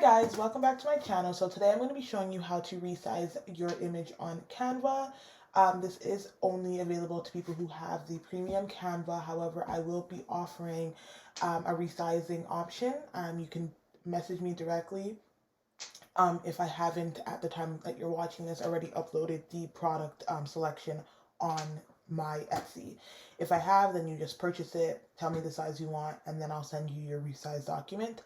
guys, welcome back to my channel. So today I'm going to be showing you how to resize your image on Canva. This is only available to people who have the premium Canva. However, I will be offering a resizing option. You can message me directly if I haven't, at the time that you're watching this, already uploaded the product selection on my Etsy. If I have, then you just purchase it, tell me the size you want, and then I'll send you your resize document.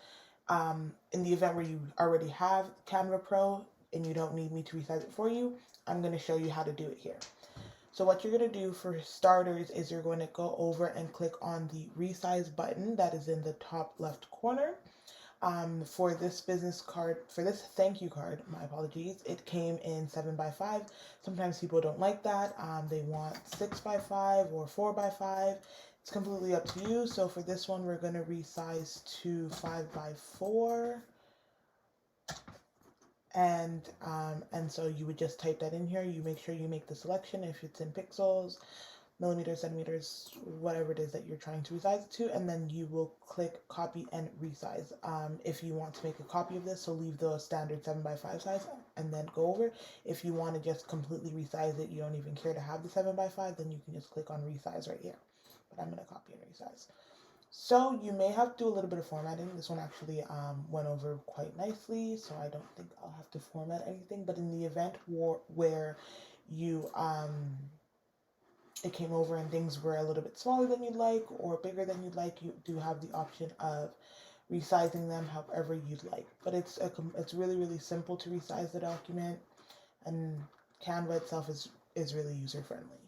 In the event where you already have Canva Pro and you don't need me to resize it for you, I'm going to show you how to do it here. So what you're going to do for starters is you're going to go over and click on the resize button that is in the top left corner. For this business card, for this thank you card, my apologies, it came in 7x5. Sometimes people don't like that. They want 6x5 or 4x5. It's completely up to you. So for this one, we're going to resize to 5x4. And so you would just type that in here. You make sure you make the selection if it's in pixels, millimeters, centimeters, whatever it is that you're trying to resize it to, and then you will click copy and resize. If you want to make a copy of this, so leave the standard 7x5 size and then go over. If you want to just completely resize it, you don't even care to have the 7x5, then you can just click on resize right here. But I'm going to copy and resize. So you may have to do a little bit of formatting. This one actually went over quite nicely, so I don't think I'll have to format anything. But in the event where you it came over and things were a little bit smaller than you'd like or bigger than you'd like, you do have the option of resizing them however you'd like. But it's really, really simple to resize the document, and Canva itself is really user friendly.